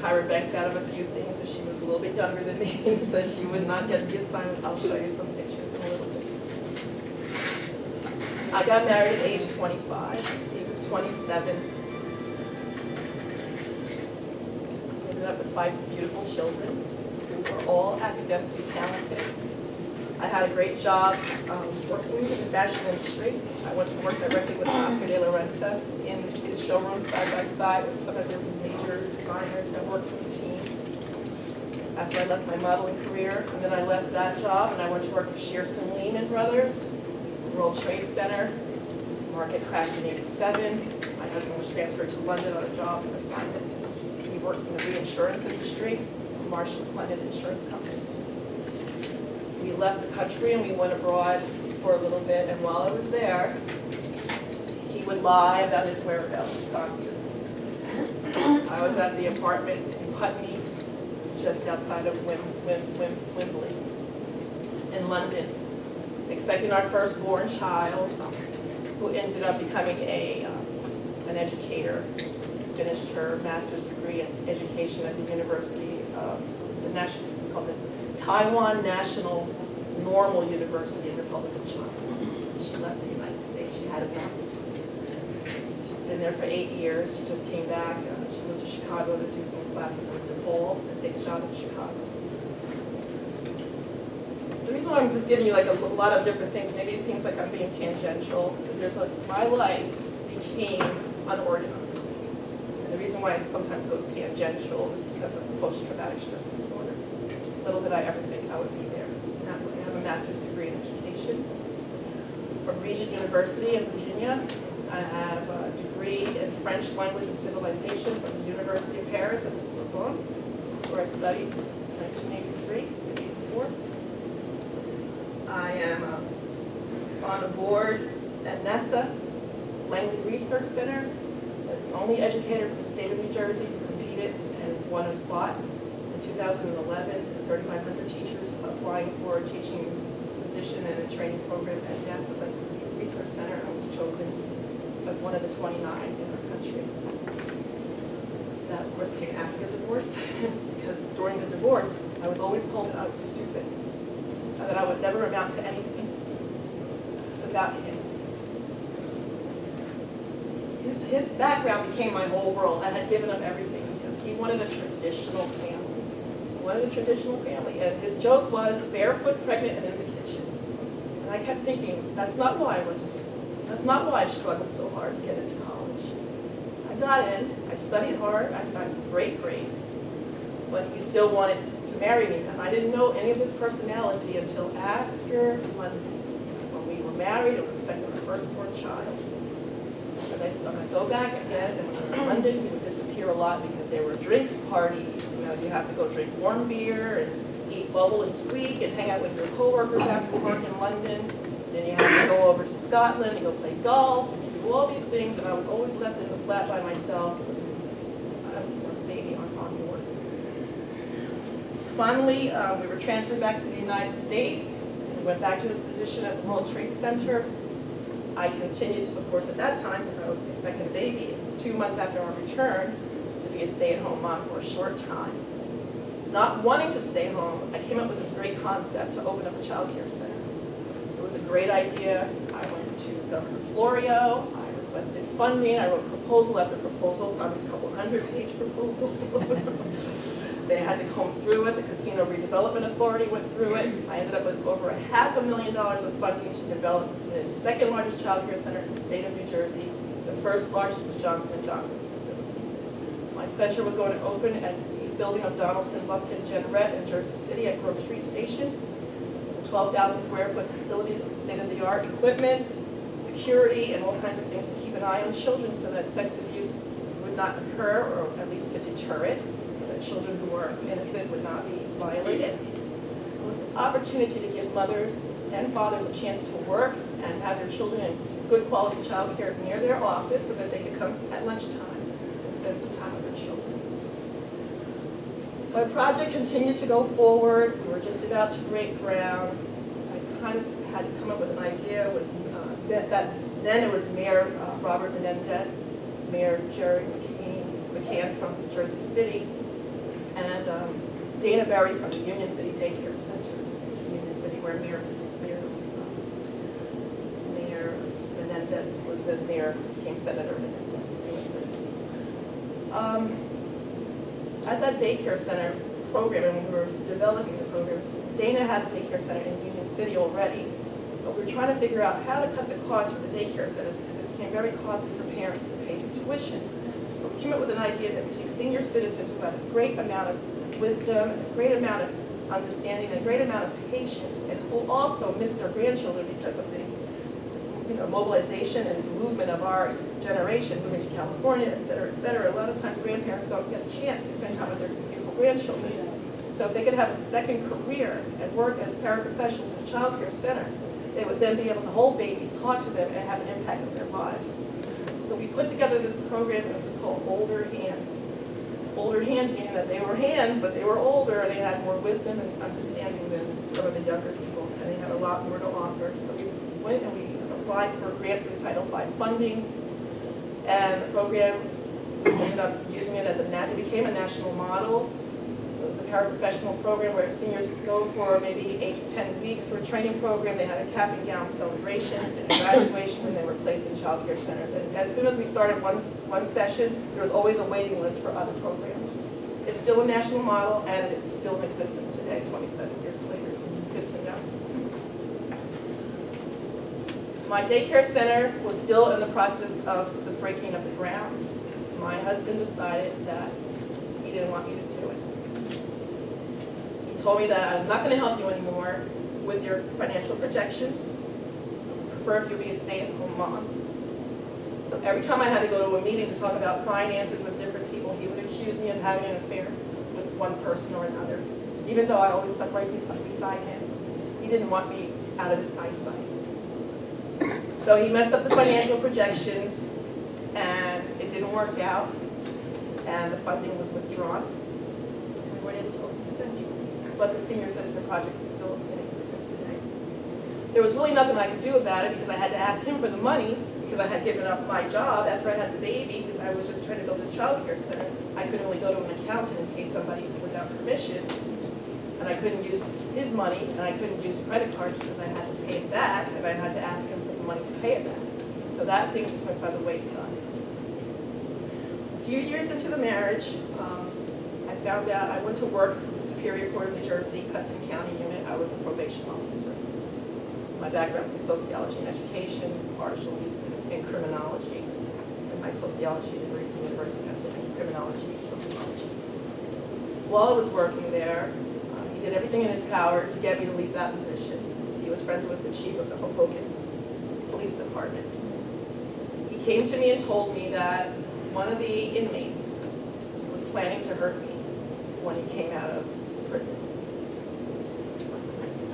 Tyra Banks out of a few things, so she was a little bit younger than me, so she would not get the assignments. I'll show you some pictures in a little bit. I got married at age 25. He was 27. Ended up with 5 beautiful children who were all academically talented. I had a great job working in the fashion industry. I went to work directly with Oscar de la Renta in his showroom side by side with some of his major designers that worked with the team. After I left my modeling career, and then I left that job and I went to work for Shearson Lean and Brothers, World Trade Center. Market crashed in '87. My husband was transferred to London on a job and assignment. He worked in the reinsurance industry for Marsh & McLennan Insurance Companies. We left the country and we went abroad for a little bit, and while I was there, he would lie about his whereabouts constantly. I was at the apartment in Putney, just outside of Wembley, in London, expecting our firstborn child, who ended up becoming an educator, finished her master's degree in education at the University of the National, it's called the Taiwan National Normal University in Republic of China. She left the United States. She had enough. She's been there for 8 years. She just came back. She went to Chicago to do some classes in DePaul and take a job in Chicago. The reason why I'm just giving you like a lot of different things, maybe it seems like I'm being tangential, but there's like, my life became unorganized. And the reason why I sometimes go tangential is because of post-traumatic stress disorder. Little did I ever think I would be there. I have a master's degree in education from Regent University in Virginia. I have a degree in French language and civilization from the University of Paris at the Sorbonne, where I studied in 1983 and 84. I am on a board at NASA Langley Research Center as the only educator from the state of New Jersey who competed and won a spot. In 2011, 3,500 teachers applying for a teaching position in a training program at NASA Langley Research Center. I was chosen as one of the 29 in our country. That, of course, came after the divorce, because during the divorce, I was always told that I was stupid, that I would never amount to anything without him. His background became my whole world. I had given up everything because he wanted a traditional family. He wanted a traditional family. And his joke was barefoot, pregnant, and in the kitchen. And I kept thinking, that's not why I went to school. That's not why I struggled so hard to get into college. I got in, I studied hard, I got great grades, but he still wanted to marry me. And I didn't know any of his personality until after London, when we were married and we were expecting our firstborn child. Because I'm going to go back again, and when we were in London, he would disappear a lot because there were drinks parties. You know, you have to go drink warm beer and eat bubble and squeak and hang out with your coworkers after work in London. Then you have to go over to Scotland and go play golf and do all these things, and I was always left in the flat by myself with this baby on board. Finally, we were transferred back to the United States, and we went back to his position at the World Trade Center. I continued, of course, at that time, because I was expecting a baby, 2 months after our return, to be a stay-at-home mom for a short time. Not wanting to stay home, I came up with this great concept to open up a child care center. It was a great idea. I went to Governor Florio. I requested funding. I wrote proposal after proposal, probably a couple hundred-page proposal. They had to comb through it. The Casino Redevelopment Authority went through it. I ended up with over $500,000 of funding to develop the second largest child care center in the state of New Jersey. The first largest was Johnson & Johnson's facility. My center was going to open at the building of Donaldson, Lufkin, Jenneret in Jersey City at Grove Street Station. 12,000 square foot facility with state-of-the-art equipment, security, and all kinds of things to keep an eye on children so that sex abuse would not occur, or at least to deter it, so that children who are innocent would not be violated. It was an opportunity to give mothers and fathers a chance to work and have their children in good quality child care near their office so that they could come at lunchtime and spend some time with their children. My project continued to go forward. We were just about to break ground. I kind of had to come up with an idea with then it was Mayor Robert Menendez, Mayor Jerry McCann from Jersey City, And Dana Berry from the Union City Daycare Centers in Union City, where Mayor Menendez was the mayor, became Senator Menendez. At that daycare center program, and when we were developing the program, Dana had a daycare center in Union City already, but we were trying to figure out how to cut the costs for the daycare centers because it became very costly for parents to pay for tuition. So we came up with an idea that we take senior citizens who have a great amount of wisdom, and a great amount of understanding, and a great amount of patience, and who also miss their grandchildren because of the mobilization and movement of our generation, moving to California, et cetera, et cetera. A lot of times grandparents don't get a chance to spend time with their beautiful grandchildren. So if they could have a second career and work as paraprofessionals in a child care center, they would then be able to hold babies, talk to them, and have an impact on their lives. So we put together this program that was called Older Hands. Older hands meaning that they were hands, but they were older, and they had more wisdom and understanding than some of the younger people, and they had a lot more to offer. So we went and we applied for a grant through Title V funding, and the program, we ended up using it as it became a national model. It was a paraprofessional program where seniors could go for maybe 8 to 10 weeks for a training program. They had a cap and gown celebration and graduation when they were placed in child care centers. And as soon as we started one session, there was always a waiting list for other programs. It's still a national model, and it's still in existence today, 27 years later. It's good to know. My daycare center was still in the process of the breaking of the ground. My husband decided that he didn't want me to do it. He told me that I'm not going to help you anymore with your financial projections. I prefer if you be a stay-at-home mom. So every time I had to go to a meeting to talk about finances with different people, he would accuse me of having an affair with one person or another, even though I always stuck right beside him. He didn't want me out of his eyesight. So he messed up the financial projections, and it didn't work out, and the funding was withdrawn. We weren't able to open the center, but the Senior Citizen Project is still in existence today. There was really nothing I could do about it because I had to ask him for the money because I had given up my job after I had the baby because I was just trying to build this child care center. I couldn't really go to an accountant and pay somebody without permission, and I couldn't use his money, and I couldn't use credit cards because I had to pay it back, and I had to ask him for the money to pay it back. So that thing just went by the wayside. A few years into the marriage, I found out I went to work with the Superior Court of New Jersey, Hudson County unit. I was a probation officer. My background is in sociology and education, partially in criminology, and my sociology degree from the University of Pennsylvania, criminology, sociology. While I was working there, he did everything in his power to get me to leave that position. He was friends with the chief of the Hoboken Police Department. He came to me and told me that one of the inmates was planning to hurt me when he came out of prison.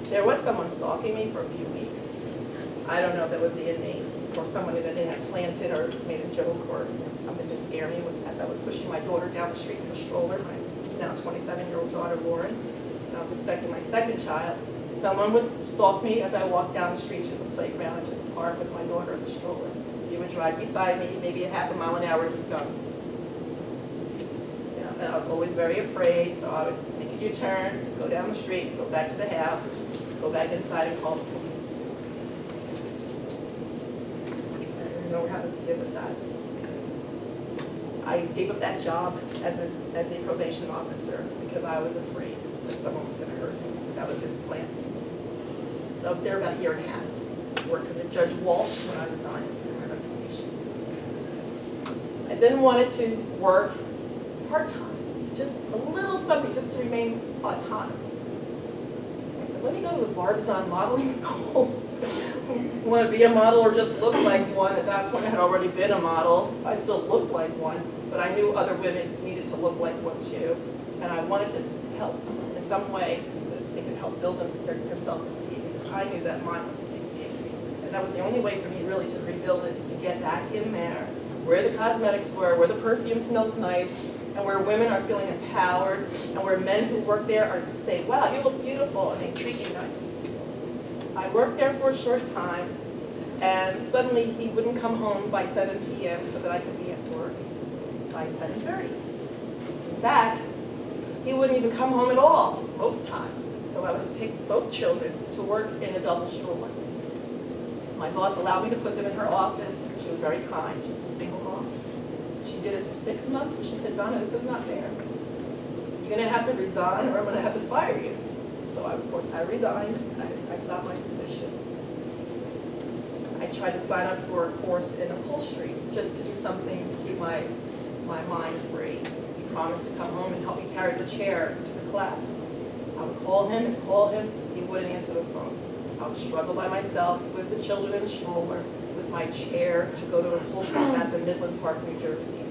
There was someone stalking me for a few weeks. I don't know if that was the inmate or somebody that they had planted or made a joke or something to scare me as I was pushing my daughter down the street in a stroller, my now 27-year-old daughter, Lauren, and I was expecting my second child. Someone would stalk me as I walked down the street to the playground, to the park with my daughter in the stroller. He would drive beside me, maybe a half a mile an hour, and just go. And I was always very afraid, so I would make a U-turn, go down the street, go back to the house, go back inside and call the police. I didn't know how to deal with that. I gave up that job as a probation officer because I was afraid that someone was going to hurt me. That was his plan. So I was there about a year and a half, working with Judge Walsh when I resigned from my resignation. I then wanted to work part-time, just a little something just to remain autonomous. I said, let me go to the Barbizon modeling schools. Want to be a model or just look like one? At that point I had already been a model. I still looked like one, but I knew other women needed to look like one too. And I wanted to help them in some way that they could help build their self-esteem, because I knew that mine was sinking. And that was the only way for me really to rebuild it, is to get back in there, where the cosmetics were, where the perfume smells nice, and where women are feeling empowered, and where men who work there are saying, wow, you look beautiful, and they treat you nice. I worked there for a short time, and suddenly he wouldn't come home by 7 p.m. so that I could be at work by 7:30. In fact, he wouldn't even come home at all, most times. So I would take both children to work in a double stroller. My boss allowed me to put them in her office. She was very kind. She was a single mom. She did it for 6 months, and she said, Donna, this is not fair. You're going to have to resign, or I'm going to have to fire you. So, of course, I resigned, and I stopped my position. I tried to sign up for a course in upholstery, just to do something to keep my mind free. He promised to come home and help me carry the chair to the class. I would call him and call him. He wouldn't answer the phone. I would struggle by myself with the children in the stroller, with my chair to go to an upholstery class in Midland Park, New Jersey.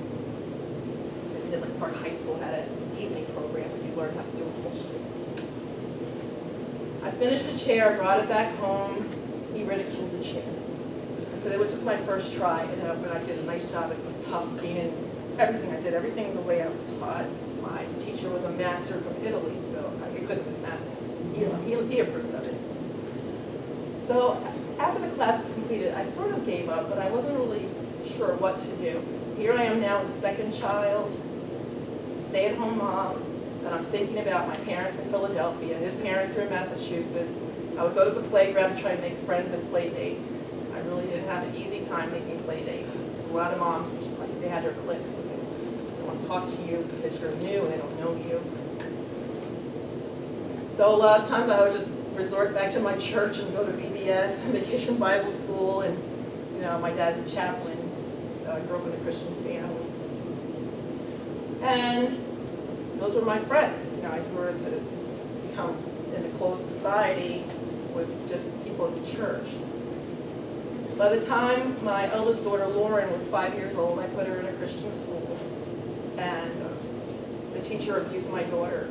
Midland Park High School had an evening program where you learned how to do upholstery. I finished the chair, brought it back home. He ridiculed the chair. I said it was just my first try, but I did a nice job. It was tough being in everything. I did everything the way I was taught. My teacher was a master from Italy, so it couldn't have been that. He approved of it. So after the class was completed, I sort of gave up, but I wasn't really sure what to do. Here I am now with second child, stay-at-home mom, and I'm thinking about my parents in Philadelphia. His parents were in Massachusetts. I would go to the playground to try and make friends and play dates. I really didn't have an easy time making play dates. There's a lot of moms, they had their cliques, so they want to talk to you because you're new and they don't know you. So a lot of times I would just resort back to my church and go to VBS, Vacation Bible School, and my dad's a chaplain, so I grew up in a Christian family. And those were my friends. I started to become in a closed society with just people at the church. By the time my eldest daughter, Lauren, was 5 years old, I put her in a Christian school, and the teacher abused my daughter.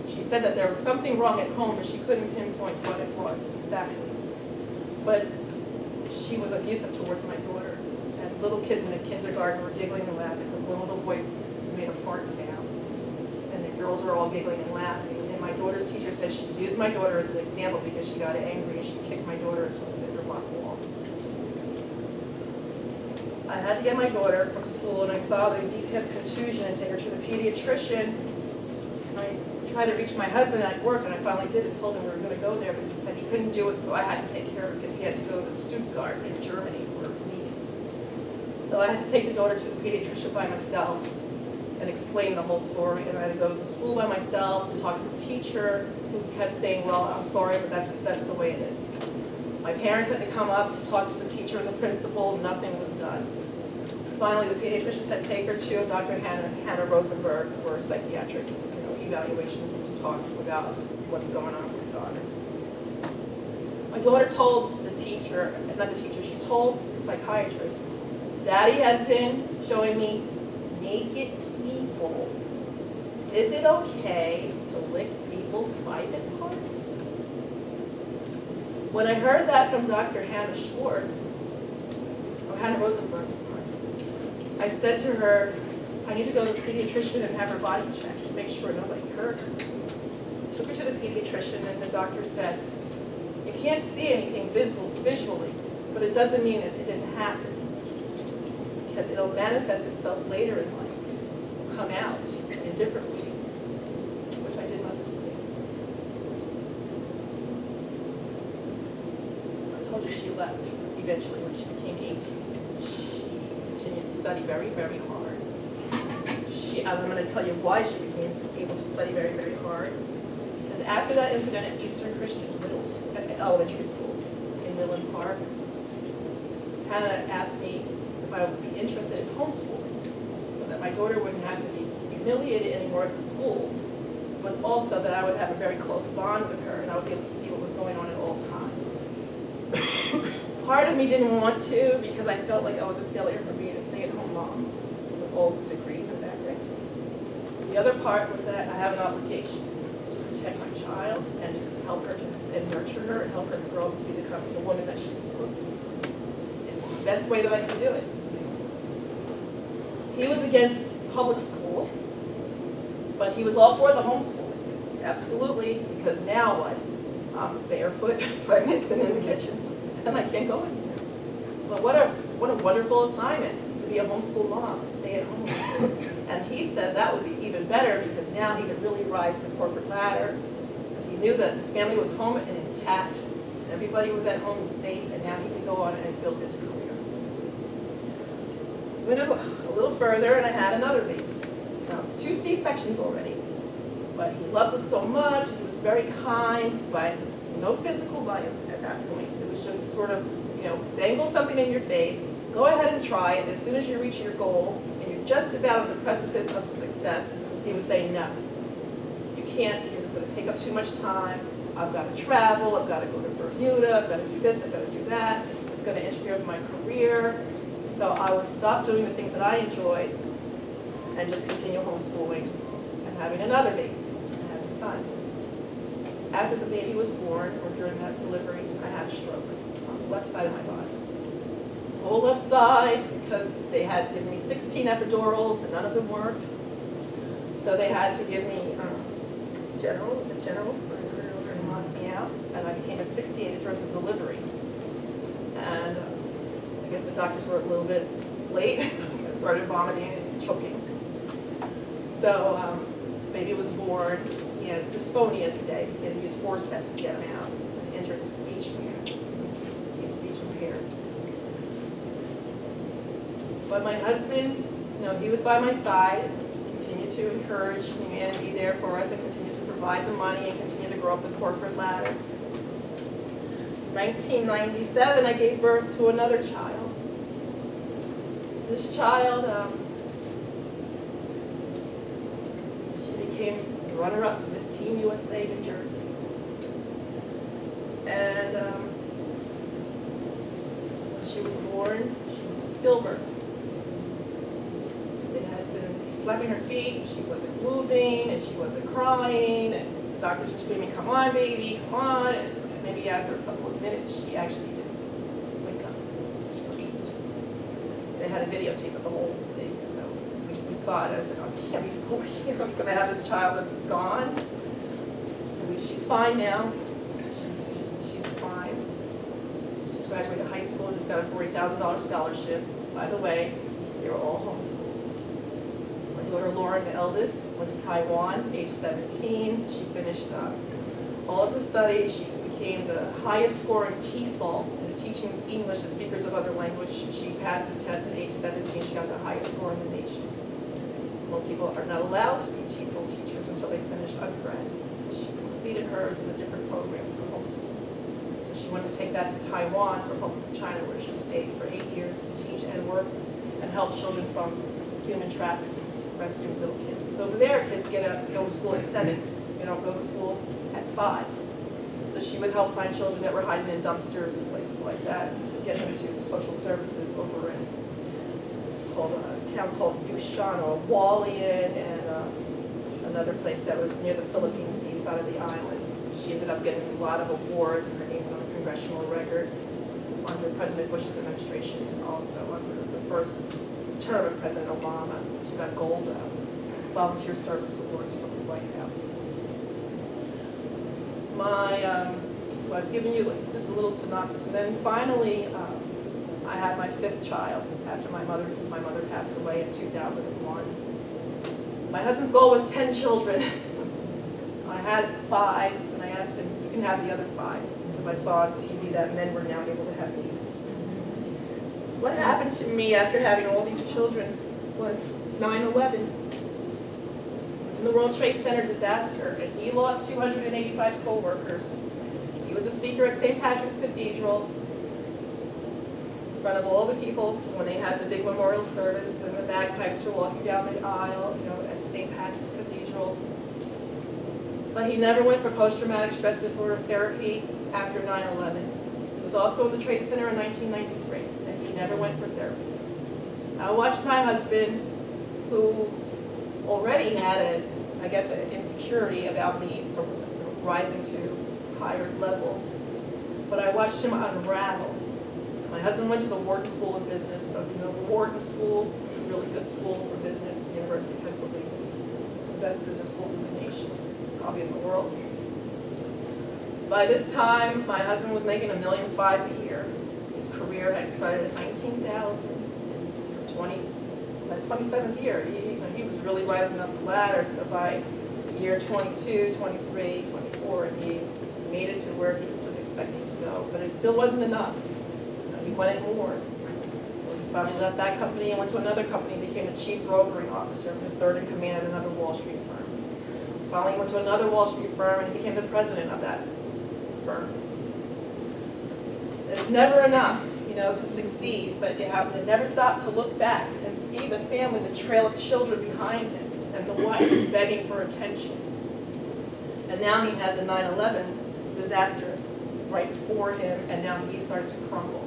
She said that there was something wrong at home, but she couldn't pinpoint what it was exactly. But she was abusive towards my daughter. And little kids in the kindergarten were giggling and laughing because one little boy made a fart sound. And the girls were all giggling and laughing. And my daughter's teacher said she used my daughter as an example because she got angry and she kicked my daughter into a cinder block wall. I had to get my daughter from school, and I saw the deep hip contusion and take her to the pediatrician. And I tried to reach my husband at work, and I finally did and told him we were going to go there, but he said he couldn't do it, so I had to take care of it because he had to go to Stuttgart in Germany for meetings. So I had to take the daughter to the pediatrician by myself and explain the whole story, and I had to go to the school by myself to talk to the teacher, who kept saying, well, I'm sorry, but that's the way it is. My parents had to come up to talk to the teacher and the principal. Nothing was done. Finally, the pediatrician said, take her to Dr. Hannah Rosenberg for psychiatric evaluations and to talk about what's going on with your daughter. My daughter told the teacher, not the teacher, she told the psychiatrist, Daddy has been showing me naked people. Is it okay to lick people's private parts? When I heard that from Dr. Hannah Rosenberg, I said to her, I need to go to the pediatrician and have her body checked to make sure nobody hurt her. Took her to the pediatrician, and the doctor said, you can't see anything visually, but it doesn't mean it didn't happen, because it'll manifest itself later in life. It'll come out in different ways, which I didn't understand. I told you she left eventually when she became 18. She continued to study very, very hard. I'm going to tell you why she became able to study very, very hard. Because after that incident at Eastern Christian Elementary School in Midland Park, Hannah asked me if I would be interested in homeschooling so that my daughter wouldn't have to be humiliated anymore at the school, but also that I would have a very close bond with her and I would be able to see what was going on at all times. Part of me didn't want to because I felt like I was a failure for being a stay-at-home mom with all the degrees and background. The other part was that I have an obligation to protect my child and to help her and nurture her and help her to grow up to become the woman that she's supposed to be. In the best way that I can do it. He was against public school, but he was all for the homeschooling. Absolutely, because now what? I'm barefoot, pregnant, and in the kitchen, and I can't go anywhere. But what a wonderful assignment to be a homeschool mom and stay at home. And he said that would be even better because now he could really rise the corporate ladder because he knew that his family was home and intact. Everybody was at home and safe, and now he could go on and build his career. Went a little further, and I had another baby. 2 C-sections already, but he loved us so much. He was very kind, but no physical violence at that point. It was just sort of, dangle something in your face, go ahead and try it. As soon as you reach your goal and you're just about on the precipice of success, he would say, no, you can't because it's going to take up too much time. I've got to travel, I've got to go to Bermuda, I've got to do this, I've got to do that. It's going to interfere with my career. So I would stop doing the things that I enjoyed and just continue homeschooling and having another baby. I had a son. After the baby was born, or during that delivery, I had a stroke on the left side of my body. Whole left side, because they had given me 16 epidurals and none of them worked. So they had to give me general, was it general? And knocked me out, and I became asphyxiated during the delivery. And I guess the doctors were a little bit late and started vomiting and choking. So baby was born. He has dysphonia today because he had to use forceps to get him out and injured his speech impaired. He had speech impaired. But my husband, he was by my side, continued to encourage me and be there for us and continue to provide the money and continue to grow up the corporate ladder. In 1997, I gave birth to another child. This child, she became runner-up for Miss Team USA New Jersey. And when she was born, she was a stillbirth. They had been slapping her feet, she wasn't moving, and she wasn't crying, and the doctors were screaming, come on, baby, come on. And maybe after a couple of minutes, she actually did wake up and screamed. They had a videotape of the whole thing, so we saw it. I said, I can't believe I'm going to have this child that's gone. She's fine now. She's fine. She's graduated high school. She's got a $40,000 scholarship. By the way, they were all homeschooled. My daughter Lauren, the eldest, went to Taiwan, age 17. She finished all of her studies. She became the highest score in TESOL, in teaching English to speakers of other language. She passed the test at age 17. She got the highest score in the nation. Most people are not allowed to be TESOL teachers until they finish undergrad. She completed hers in a different program for homeschool. So she wanted to take that to Taiwan, Republic of China, where she stayed for 8 years to teach and work and help children from human trafficking, rescuing little kids. Because over there, kids go to school at 7. They don't go to school at 5. So she would help find children that were hiding in dumpsters and places like that, get them to social services over in, it's called a town called Yushan or Hualien, and another place that was near the Philippine seaside of the island. She ended up getting a lot of awards and her name on the congressional record under President Bush's administration and also under the first term of President Obama. She got gold volunteer service awards from the White House. So I've given you just a little synopsis, and then finally I had my 5th child after my mother passed away in 2001. My husband's goal was 10 children. I had 5, and I asked him, you can have the other 5, because I saw on TV that men were now able to have babies. What happened to me after having all these children was 9/11. It was in the World Trade Center disaster, and he lost 285 co-workers. He was a speaker at St. Patrick's Cathedral in front of all the people when they had the big memorial service, and the bagpipes were walking down the aisle, at St. Patrick's Cathedral. But he never went for post-traumatic stress disorder therapy after 9/11. He was also in the Trade Center in 1993, and he never went for therapy. I watched my husband, who already had an insecurity about me rising to higher levels, but I watched him unravel. My husband went to the Wharton School of Business. So, the Wharton School is a really good school for business at the University of Pennsylvania. The best business schools in the nation, probably in the world. By this time, my husband was making $1.5 million a year. His career had started at $19,000 and by 27th year, he was really rising up the ladder. So by year 22, 23, 24, he made it to where he was expecting to go. But it still wasn't enough. He wanted more. So he finally left that company and went to another company, became a chief brokering officer, his third in command at another Wall Street firm. Finally went to another Wall Street firm and he became the president of that firm. It's never enough, to succeed, but you have to never stop to look back and see the family, the trail of children behind him, and the wife begging for attention. And now he had the 9/11 disaster right before him, and now he started to crumble.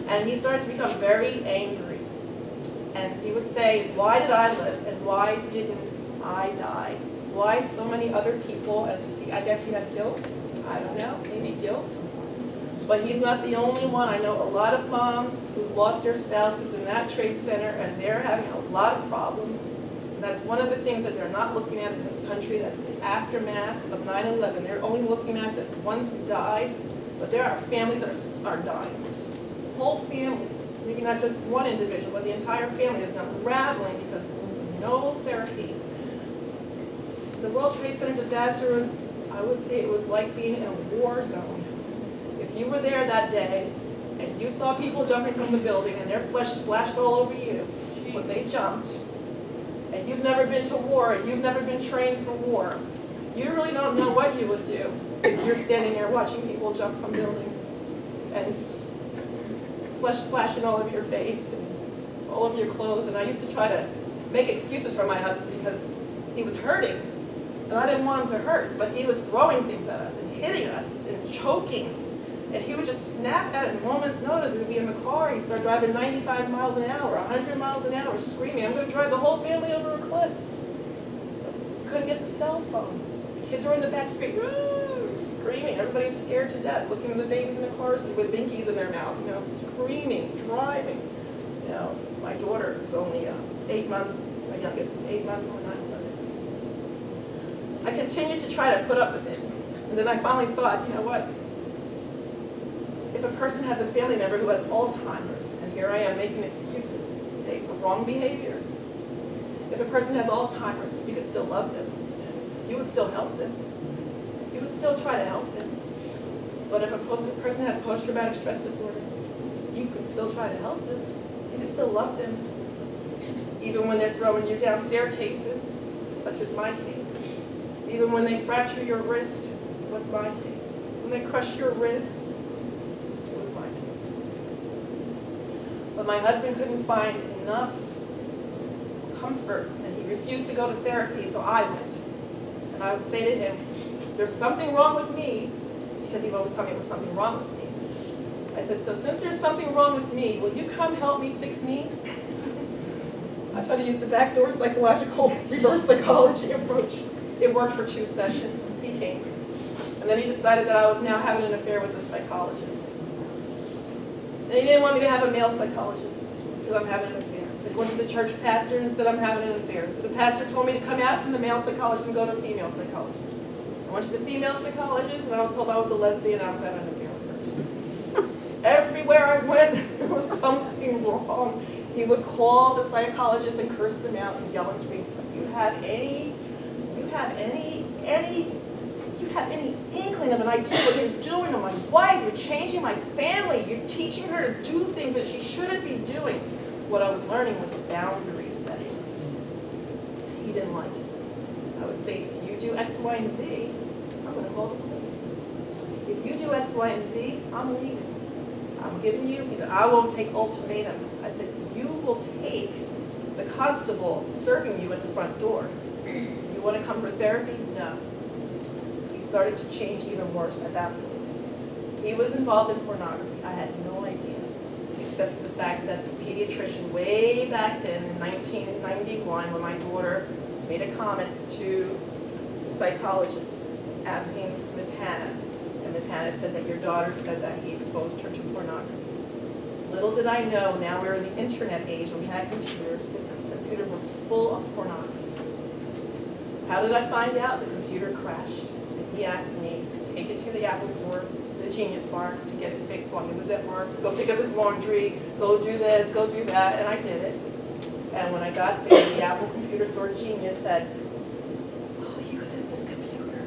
And he started to become very angry. And he would say, why did I live, and why didn't I die? Why so many other people, and I guess he had guilt, I don't know, maybe guilt. But he's not the only one. I know a lot of moms who lost their spouses in that trade center, and they're having a lot of problems. And that's one of the things that they're not looking at in this country, that the aftermath of 9/11, they're only looking at the ones who died, but there are families that are dying. Whole families, maybe not just one individual, but the entire family is now unraveling because there's no therapy. The World Trade Center disaster was, I would say it was like being in a war zone. If you were there that day and you saw people jumping from the building and their flesh splashed all over you when they jumped, and you've never been to war, and you've never been trained for war, you really don't know what you would do if you're standing there watching people jump from buildings and flesh splashing all over your face and all over your clothes. And I used to try to make excuses for my husband because he was hurting, and I didn't want him to hurt, but he was throwing things at us and hitting us and choking. And he would just snap at it in a moment's notice. We'd be in the car, he'd start driving 95 miles an hour, 100 miles an hour, screaming, I'm going to drive the whole family over a cliff. Couldn't get the cell phone. The kids were in the back screaming, everybody's scared to death, looking at the babies in the car seat with binkies in their mouth, screaming, driving. My daughter was only 8 months, my youngest was 8 months on 9/11. I continued to try to put up with it. And then I finally thought, what? If a person has a family member who has Alzheimer's, and here I am making excuses for wrong behavior. If a person has Alzheimer's, you could still love them. You would still help them. You would still try to help them. But if a person has post-traumatic stress disorder, you could still try to help them. You could still love them. Even when they're throwing you down staircases, such as my case. Even when they fracture your wrist, was my case. When they crush your ribs, but my husband couldn't find enough comfort, and he refused to go to therapy, so I went. And I would say to him, there's something wrong with me, because he would always tell me there was something wrong with me. I said, so since there's something wrong with me, will you come help me fix me? I tried to use the backdoor psychological reverse psychology approach. It worked for 2 sessions. He came. And then he decided that I was now having an affair with a psychologist. And he didn't want me to have a male psychologist because I'm having an affair. So he went to the church pastor and said I'm having an affair. So the pastor told me to come out from the male psychologist and go to a female psychologist. I went to the female psychologist and I was told I was a lesbian and I was having an affair with her. Everywhere I went, there was something wrong. He would call the psychologist and curse them out and yell and scream. You have any inkling of an idea what you're doing to my wife? You're changing my family. You're teaching her to do things that she shouldn't be doing. What I was learning was boundary setting. He didn't like it. I would say, if you do X, Y, and Z, I'm going to call the police. If you do X, Y, and Z, I'm leaving. I'm giving you, he said, I won't take ultimatums. I said, you will take the constable serving you at the front door. You want to come for therapy? No. He started to change even worse at that point. He was involved in pornography. I had no idea, except for the fact that the pediatrician way back then in 1991, when my daughter made a comment to the psychologist asking Ms. Hannah, and Ms. Hannah said that your daughter said that he exposed her to pornography. Little did I know, now we're in the internet age when we had computers, his computer was full of pornography. How did I find out? The computer crashed. And he asked me to take it to the Apple store, to the Genius Bar, to get it fixed while he was at work, go pick up his laundry, go do this, go do that, and I did it. And when I got there, the Apple computer store genius said, "Oh, he uses this computer."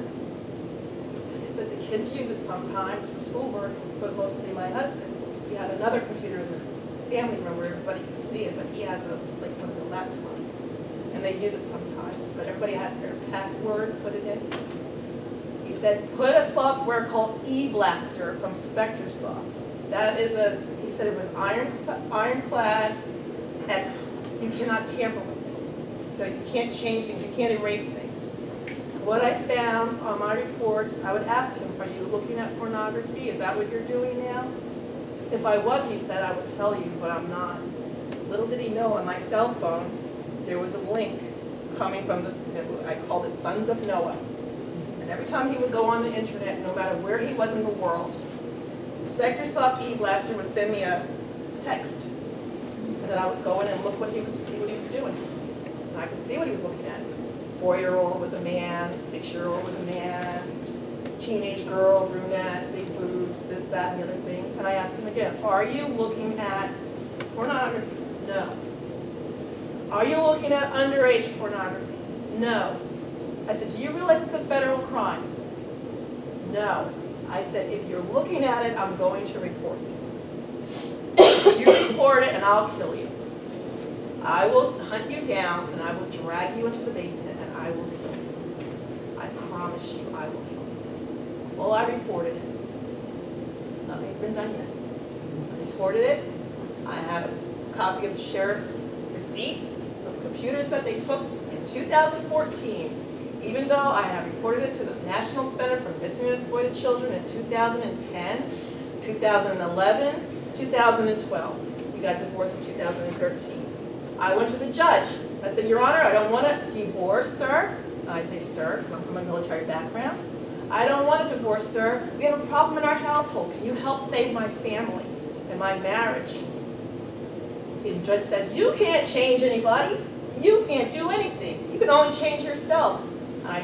And he said, "The kids use it sometimes for schoolwork, but mostly my husband. He had another computer in the family room where everybody can see it, but he has like one of the laptops. And they use it sometimes, but everybody had their password, put it in." He said, "Put a software called eBlaster from SpectreSoft. That is he said it was ironclad, and you cannot tamper with it. So you can't change things, you can't erase things." What I found on my reports, I would ask him, "Are you looking at pornography? Is that what you're doing now?" If I was, he said, "I would tell you, but I'm not." Little did he know, on my cell phone, there was a link coming from this, I called it Sons of Noah. And every time he would go on the internet, no matter where he was in the world, SpectreSoft eBlaster would send me a text. And then I would go in and look what he was, see what he was doing. And I could see what he was looking at. 4-year-old with a man, 6-year-old with a man, teenage girl, brunette, big boobs, this, that, and the other thing. And I asked him again, "Are you looking at pornography?" "No." "Are you looking at underage pornography?" "No." I said, "Do you realize it's a federal crime?" "No." I said, "If you're looking at it, I'm going to report you. You report it and I'll kill you. I will hunt you down and I will drag you into the basement and I will kill you. I promise you I will kill you." Well, I reported it. Nothing's been done yet. I reported it. I have a copy of the sheriff's receipt of the computers that they took in 2014. Even though I have reported it to the National Center for Missing and Exploited Children in 2010, 2011, 2012. We got divorced in 2013. I went to the judge. I said, "Your Honor, I don't want a divorce, sir." I say, "Sir," because I'm from a military background. "I don't want a divorce, sir. We have a problem in our household. Can you help save my family and my marriage?" The judge says, "You can't change anybody. You can't do anything. You can only change yourself." I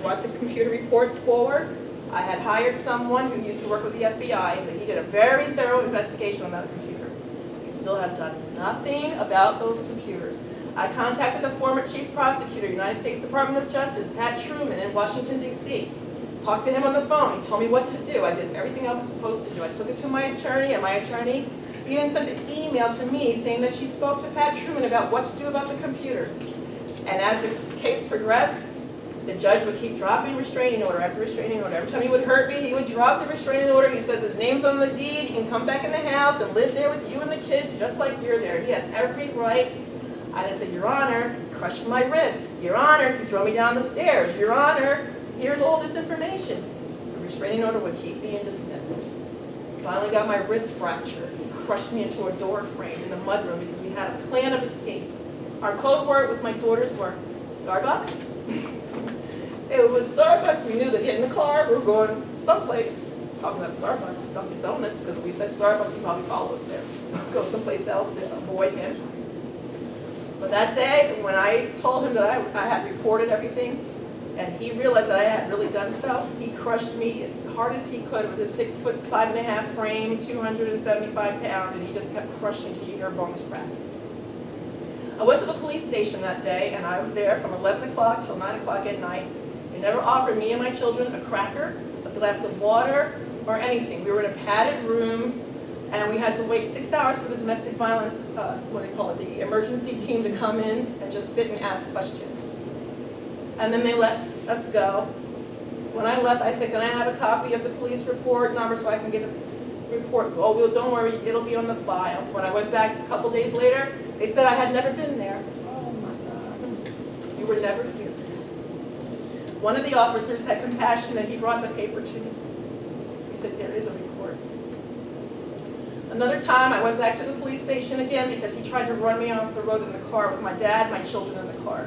brought the computer reports forward. I had hired someone who used to work with the FBI, and he did a very thorough investigation on that computer. We still have done nothing about those computers. I contacted the former chief prosecutor, United States Department of Justice, Pat Truman in Washington, D.C. Talked to him on the phone. He told me what to do. I did everything I was supposed to do. I took it to my attorney, and my attorney even sent an email to me saying that she spoke to Pat Truman about what to do about the computers. And as the case progressed, the judge would keep dropping restraining order after restraining order. Every time he would hurt me, he would drop the restraining order. He says his name's on the deed. He can come back in the house and live there with you and the kids just like you're there. He has every right. And I said, "Your Honor, he crushed my ribs. Your Honor, he threw me down the stairs. Your Honor, here's all this information." The restraining order would keep being dismissed. Finally got my wrist fractured. He crushed me into a door frame in the mudroom because we had a plan of escape. Our code word with my daughters were Starbucks. It was Starbucks. We knew that in the car we were going someplace. Probably not Starbucks, Dunkin' Donuts, because if we said Starbucks, he'd probably follow us there. Go someplace else and avoid him. But that day, when I told him that I had reported everything, and he realized that I had really done so, he crushed me as hard as he could with his 6'5.5" frame, 275 pounds, and he just kept crushing till you hear bones crack. I went to the police station that day, and I was there from 11 o'clock till 9 o'clock at night. They never offered me and my children a cracker, a glass of water, or anything. We were in a padded room, and we had to wait 6 hours for the domestic violence, what do they call it, the emergency team to come in and just sit and ask questions. And then they let us go. When I left, I said, "Can I have a copy of the police report number so I can get a report?" "Oh, well, don't worry, it'll be on the file." When I went back a couple days later, they said I had never been there. Oh my God. You were never here. One of the officers had compassion and he brought the paper to me. He said, "There is a report." Another time I went back to the police station again because he tried to run me off the road in the car with my dad, my children in the car.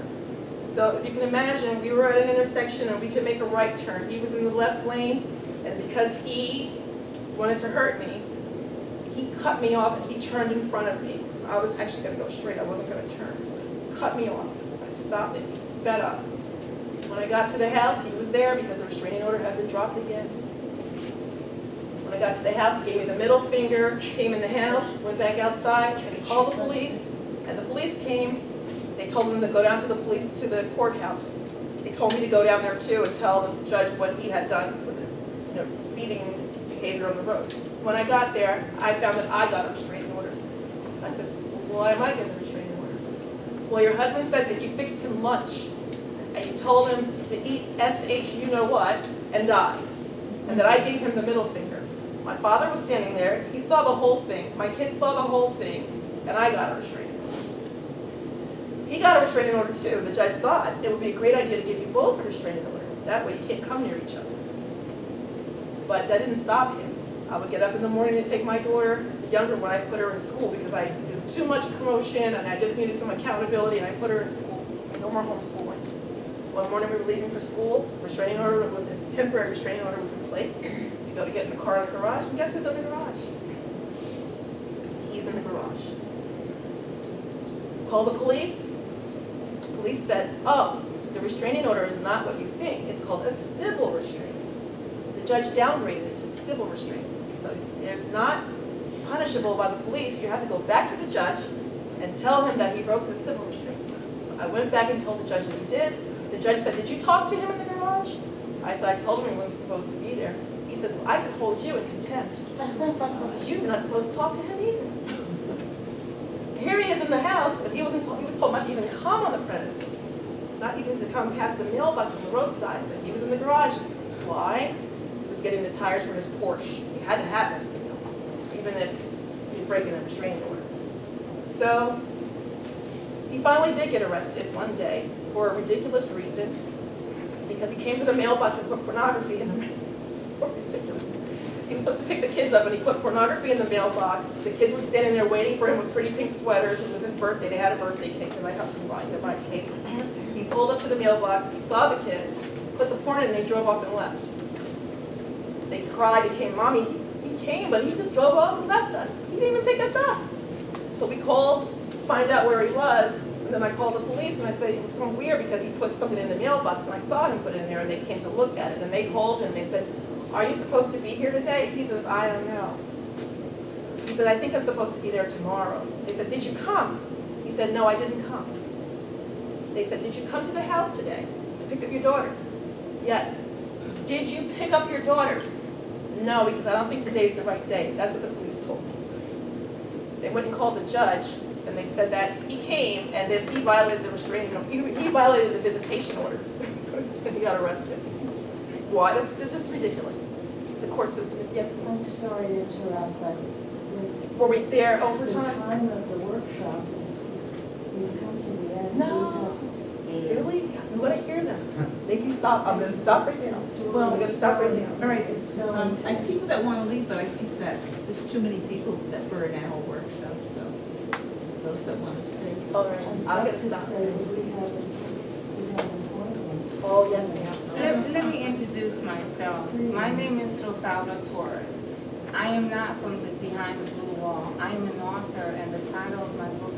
So if you can imagine, we were at an intersection and we could make a right turn. He was in the left lane, and because he wanted to hurt me, he cut me off and he turned in front of me. I was actually going to go straight, I wasn't going to turn. Cut me off. I stopped and he sped up. When I got to the house, he was there because the restraining order had been dropped again. When I got to the house, he gave me the middle finger, came in the house, went back outside, and he called the police, and the police came, told them to go down to the courthouse. They told me to go down there too and tell the judge what he had done with the speeding behavior on the road. When I got there, I found that I got a restraining order. I said, well, why am I getting a restraining order? Well, your husband said that you fixed him lunch and you told him to eat SH you know what and die, and that I gave him the middle finger. My father was standing there, he saw the whole thing, my kids saw the whole thing, and I got a restraining order. He got a restraining order too. The judge thought it would be a great idea to give you both a restraining order. That way you can't come near each other. But that didn't stop him. I would get up in the morning to take my daughter, the younger one, I put her in school because it was too much commotion and I just needed some accountability, and I put her in school. No more homeschooling. One morning we were leaving for school, temporary restraining order was in place. We go to get in the car in the garage, and guess who's in the garage? He's in the garage. Call the police. The police said, oh, the restraining order is not what you think. It's called a civil restraint. The judge downgraded it to civil restraints. So there's not punishable by the police. You have to go back to the judge and tell him that he broke the civil restraints. So I went back and told the judge that he did. The judge said, did you talk to him in the garage? I said, I told him he wasn't supposed to be there. He said, well, I could hold you in contempt. You're not supposed to talk to him either. Here he is in the house, but he was told not to even come on the premises, not even to come past the mailbox on the roadside, but he was in the garage. Why? He was getting the tires for his Porsche. He had to have it, even if he was breaking a restraining order. So he finally did get arrested one day for a ridiculous reason, because he came to the mailbox and put pornography in the mailbox. So ridiculous. He was supposed to pick the kids up and he put pornography in the mailbox. The kids were standing there waiting for him with pretty pink sweaters. It was his birthday. They had a birthday cake and I helped him buy a cake. He pulled up to the mailbox, he saw the kids, put the porn in, and they drove off and left. They cried, they came, Mommy, he came, but he just drove off and left us. He didn't even pick us up. So we called to find out where he was. And then I called the police and I said, it was so weird because he put something in the mailbox and I saw him put it in there and they came to look at it. And they called him and they said, are you supposed to be here today? He says, I don't know. He said, I think I'm supposed to be there tomorrow. They said, did you come? He said, no, I didn't come. They said, did you come to the house today to pick up your daughters? Yes. Did you pick up your daughters? No, because I don't think today's the right day. That's what the police told me. They went and called the judge. And they said that he came and then he violated the restraining order. He violated the visitation orders and he got arrested. Why? It's just ridiculous. The court system is, yes. I'm sorry to interrupt, but were we there the overtime? time of the workshop we've come to the end. No. Really? I'm going to hear them. They can stop. I'm going to stop right now. Well, I'm going to stop right now. All right, So I have people that want to leave, but I think that there's too many people that for an hour workshop, so those that want to stay. All right. I'll get to stop. We have an appointment. Oh, yes, ma'am. Let me introduce myself. My name is Rosalba Torres. I am not from behind the blue wall. I am an author, and the title of my book is